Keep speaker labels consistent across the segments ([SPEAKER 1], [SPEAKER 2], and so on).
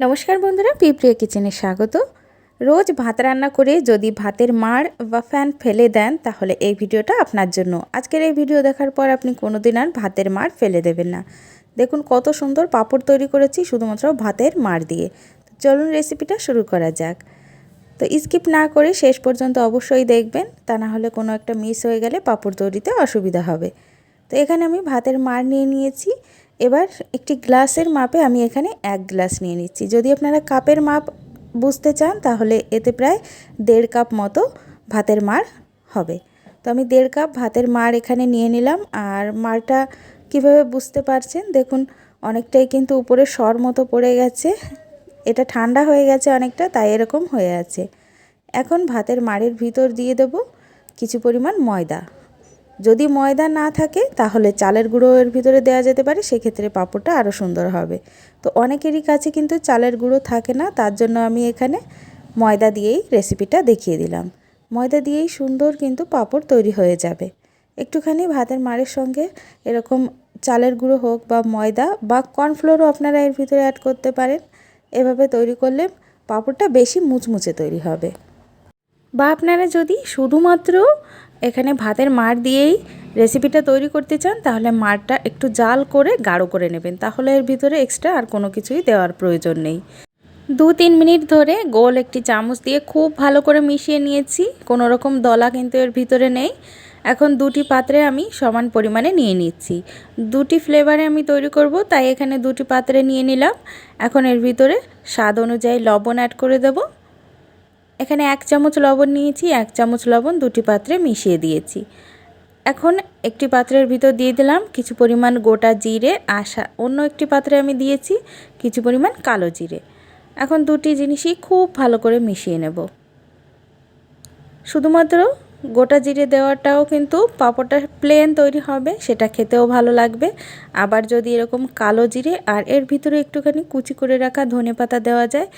[SPEAKER 1] নমস্কার বন্ধুরা, পিপ্রিয়া কিচেনে স্বাগত। রোজ ভাত রান্না করে যদি ভাতের মাড় বা ফ্যান ফেলে দেন তাহলে এই ভিডিওটা আপনার জন্য। আজকের এই ভিডিও দেখার পর আপনি কোনোদিন আর ভাতের মাড় ফেলে দেবেন না। দেখুন কত সুন্দর পাঁপড় তৈরি করেছি শুধুমাত্র ভাতের মাড় দিয়ে। চলুন রেসিপিটা শুরু করা যাক। তো স্কিপ না করে শেষ পর্যন্ত অবশ্যই দেখবেন, তা না হলে কোনো একটা মিস হয়ে গেলে পাঁপড় তৈরিতে অসুবিধা হবে। তো এখানে আমি ভাতের মাড় নিয়ে নিয়েছি। এবার একটি গ্লাসের মাপে আমি এখানে 1 গ্লাস নিয়ে নিচ্ছি। যদি আপনারা কাপের মাপ বুঝতে চান তাহলে এতে প্রায় 1.5 কাপ মতো ভাতের মাড় হবে। তো আমি 1.5 কাপ ভাতের মাড় এখানে নিয়ে নিলাম। আর মাড়টা কিভাবে বুঝতে পারছেন দেখুন, অনেকটাই কিন্তু উপরে সর মতো পড়ে গেছে। এটা ঠান্ডা হয়ে গেছে অনেকটা, তাই এরকম হয়ে আছে। এখন ভাতের মাড়ের ভিতর দিয়ে দেব কিছু পরিমাণ ময়দা। যদি ময়দা না থাকে তাহলে চালের গুঁড়ো এর ভিতরে দেওয়া যেতে পারে, সেক্ষেত্রে পাঁপড়টা আরও সুন্দর হবে। তো অনেকেরই কাছে কিন্তু চালের গুঁড়ো থাকে না, তার জন্য আমি এখানে ময়দা দিয়েই রেসিপিটা দেখিয়ে দিলাম। ময়দা দিয়েই সুন্দর কিন্তু পাঁপড় তৈরি হয়ে যাবে। একটুখানি ভাতের মাড়ের সঙ্গে এরকম চালের গুঁড়ো হোক বা ময়দা বা কর্নফ্লোরও আপনারা এর ভিতরে অ্যাড করতে পারেন। এভাবে তৈরি করলে পাঁপড়টা বেশি মুচমুচে তৈরি হবে। বা আপনারা যদি শুধুমাত্র এখানে ভাতের মাড় দিয়েই রেসিপিটা তৈরি করতে চান তাহলে মাড়টা একটু জাল করে গাঢ় করে নেবেন, তাহলে এর ভিতরে এক্সট্রা আর কোনো কিছুই দেওয়ার প্রয়োজন নেই। 2-3 মিনিট ধরে গোল একটি চামচ দিয়ে খুব ভালো করে মিশিয়ে নিয়েছি। কোনো রকম দলা কিন্তু এর ভিতরে নেই। এখন দুটি পাত্রে আমি সমান পরিমাণে নিয়ে নিচ্ছি। দুটি ফ্লেভারে আমি তৈরি করব, তাই এখানে দুটি পাত্রে নিয়ে নিলাম। এখন এর ভিতরে স্বাদ অনুযায়ী লবণ অ্যাড করে দেব। এখানে 1 চামচ লবণ নিয়েছি, 1 চামচ লবণ দুটি পাত্রে মিশিয়ে দিয়েছি। এখন একটি পাত্রের ভিতর দিয়ে দিলাম কিছু পরিমাণ গোটা জিরে, অন্য একটি পাত্রে আমি দিয়েছি কিছু পরিমাণ কালো জিরে। এখন দুটি জিনিসই খুব ভালো করে মিশিয়ে নেব। শুধুমাত্র গোটা জিরে দেওয়াটাও কিন্তু পাঁপড়টা প্লেন তৈরি হবে, সেটা খেতেও ভালো লাগবে। আবার যদি এরকম কালো জিরে আর এর ভিতরে একটুখানি কুচি করে রাখা ধনেপাতা দেওয়া যায়,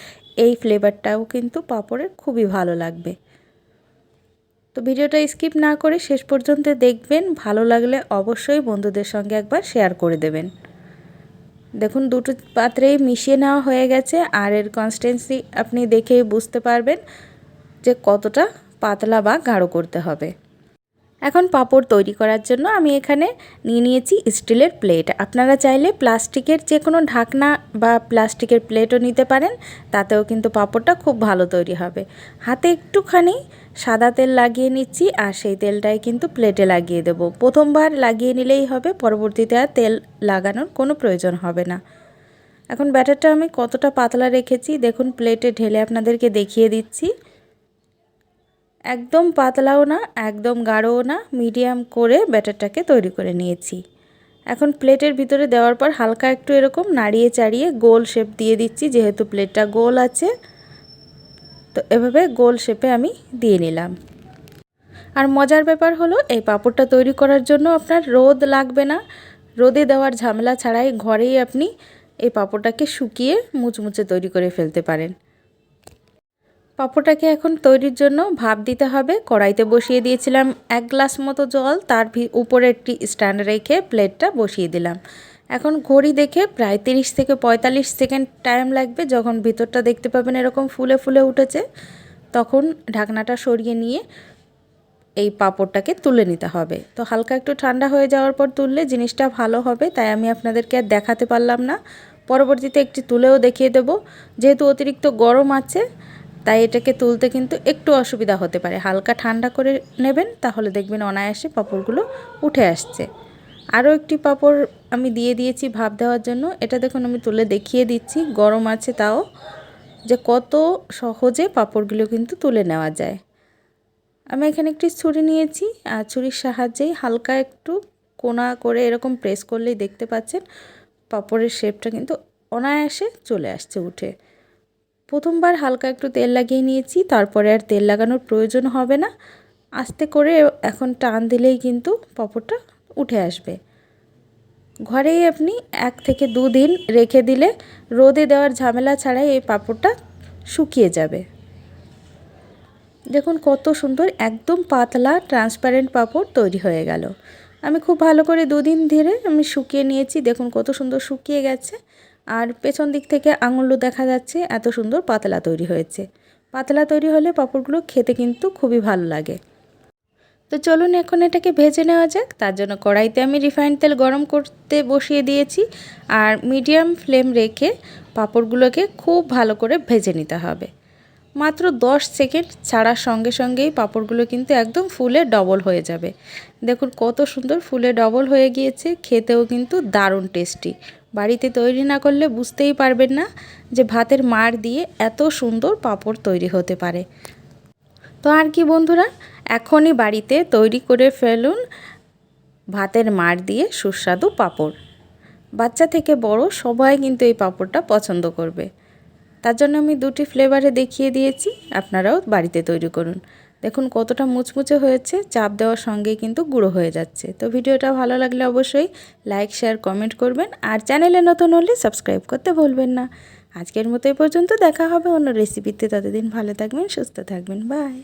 [SPEAKER 1] এই ফ্লেভারটাও কিন্তু পাঁপড়ের খুবই ভালো লাগবে। তো ভিডিওটা স্কিপ না করে শেষ পর্যন্ত দেখবেন, ভালো লাগলে অবশ্যই বন্ধুদের সঙ্গে একবার শেয়ার করে দেবেন। দেখুন দুটো পাত্রেই মিশিয়ে নেওয়া হয়ে গেছে, আর এর কনসিস্টেন্সি আপনি দেখেই বুঝতে পারবেন যে কতটা পাতলা বা গাঢ় করতে হবে। এখন পাঁপড় তৈরি করার জন্য আমি এখানে নিয়ে নিয়েছি স্টিলের প্লেট। আপনারা চাইলে প্লাস্টিকের যে কোনো ঢাকনা বা প্লাস্টিকের প্লেটও নিতে পারেন, তাতেও কিন্তু পাঁপড়টা খুব ভালো তৈরি হবে। হাতে একটুখানি সাদা তেল লাগিয়ে নিচ্ছি, আর সেই তেলটাই কিন্তু প্লেটে লাগিয়ে দেব। প্রথমবার লাগিয়ে নিলেই হবে, পরবর্তীতে আর তেল লাগানোর কোনো প্রয়োজন হবে না। এখন ব্যাটারটা আমি কতটা পাতলা রেখেছি দেখুন, প্লেটে ঢেলে আপনাদেরকে দেখিয়ে দিচ্ছি। একদম পাতলাও না, একদম গাঢ়ও না, মিডিয়াম করে ব্যাটারটাকে তৈরি করে নিয়েছি। এখন প্লেটের ভিতরে দেওয়ার পর হালকা একটু এরকম নাড়িয়ে চাড়িয়ে গোল শেপ দিয়ে দিচ্ছি, যেহেতু প্লেটটা গোল আছে। তো এভাবে গোল শেপে আমি দিয়ে নিলাম। আর মজার ব্যাপার হলো, এই পাঁপড়টা তৈরি করার জন্য আপনার রোদ লাগবে না। রোদে দেওয়ার ঝামেলা ছাড়াই ঘরেই আপনি এই পাঁপড়টাকে শুকিয়ে মুচমুচে তৈরি করে ফেলতে পারেন। পাঁপড়টাকে এখন তৈরির জন্য ভাপ দিতে হবে। কড়াইতে বসিয়ে দিয়েছিলাম 1 গ্লাস মতো জল, তার উপরে একটি স্ট্যান্ড রেখে প্লেটটা বসিয়ে দিলাম। এখন ঘড়ি দেখে প্রায় 30 থেকে 45 সেকেন্ড টাইম লাগবে। যখন ভিতরটা দেখতে পাবেন এরকম ফুলে ফুলে উঠেছে, তখন ঢাকনাটা সরিয়ে নিয়ে এই পাঁপড়টাকে তুলে নিতে হবে। তো হালকা একটু ঠান্ডা হয়ে যাওয়ার পর তুললে জিনিসটা ভালো হবে, তাই আমি আপনাদেরকে আর দেখাতে পারলাম না। পরবর্তীতে একটি তুলেও দেখিয়ে দেব। যেহেতু অতিরিক্ত গরম আছে, তাই এটাকে তুলতে কিন্তু একটু অসুবিধা হতে পারে। হালকা ঠান্ডা করে নেবেন, তাহলে দেখবেন অনায়াসে পাঁপড়গুলো উঠে আসছে। আরও একটি পাঁপড় আমি দিয়ে দিয়েছি ভাপ দেওয়ার জন্য। এটা দেখুন আমি তুলে দেখিয়ে দিচ্ছি, গরম আছে তাও, যে কত সহজে পাঁপড়গুলো কিন্তু তুলে নেওয়া যায়। আমি এখানে একটি ছুরি নিয়েছি, আর ছুরির সাহায্যেই হালকা একটু কোনা করে এরকম প্রেস করলেই দেখতে পাচ্ছেন পাঁপড়ের শেপটা কিন্তু অনায়াসে চলে আসছে উঠে। প্রথমবার হালকা একটু তেল লাগিয়ে নিয়েছি, তারপরে আর তেল লাগানোর প্রয়োজন হবে না। আস্তে করে এখন টান দিলেই কিন্তু পাঁপড়টা উঠে আসবে। ঘরেই আপনি 1 থেকে 2 দিন রেখে দিলে রোদে দেওয়ার ঝামেলা ছাড়াই এই পাঁপড়টা শুকিয়ে যাবে। দেখুন কত সুন্দর একদম পাতলা ট্রান্সপারেন্ট পাঁপড় তৈরি হয়ে গেল। আমি খুব ভালো করে 2 দিন ধরে আমি শুকিয়ে নিয়েছি, দেখুন কত সুন্দর শুকিয়ে গেছে। আর পেছন দিক থেকে আঙুলও দেখা যাচ্ছে, এত সুন্দর পাতলা তৈরি হয়েছে। পাতলা তৈরি হলে পাঁপড়গুলো খেতে কিন্তু খুবই ভালো লাগে। তো চলুন এখন এটাকে ভেজে নেওয়া যাক। তার জন্য কড়াইতে আমি রিফাইন্ড তেল গরম করতে বসিয়ে দিয়েছি, আর মিডিয়াম ফ্লেম রেখে পাঁপড়গুলোকে খুব ভালো করে ভেজে নিতে হবে। মাত্র 10 সেকেন্ড ছাড়ার সঙ্গে সঙ্গেই পাঁপড়গুলো কিন্তু একদম ফুলে ডবল হয়ে যাবে। দেখুন কত সুন্দর ফুলে ডবল হয়ে গিয়েছে, খেতেও কিন্তু দারুণ টেস্টি। বাড়িতে তৈরি না করলে বুঝতেই পারবেন না যে ভাতের মাড় দিয়ে এত সুন্দর পাঁপড় তৈরি হতে পারে। তো আর কি বন্ধুরা, এখনই বাড়িতে তৈরি করে ফেলুন ভাতের মাড় দিয়ে সুস্বাদু পাঁপড়। বাচ্চা থেকে বড় সবাই কিন্তু এই পাঁপড়টা পছন্দ করবে। তার জন্য আমি দুটি ফ্লেভারে দেখিয়ে দিয়েছি, আপনারাও বাড়িতে তৈরি করুন। দেখুন কতটা মুচমুচে হয়েছে, চাপ দেওয়ার সঙ্গেই কিন্তু গুঁড়ো হয়ে যাচ্ছে। তো ভিডিওটা ভালো লাগলে অবশ্যই লাইক, শেয়ার, কমেন্ট করবেন, আর চ্যানেলে নতুন হলে সাবস্ক্রাইব করতে ভুলবেন না। আজকের মতো এই পর্যন্ত, দেখা হবে অন্য রেসিপিতে। ততদিন ভালো থাকবেন, সুস্থ থাকবেন, বাই।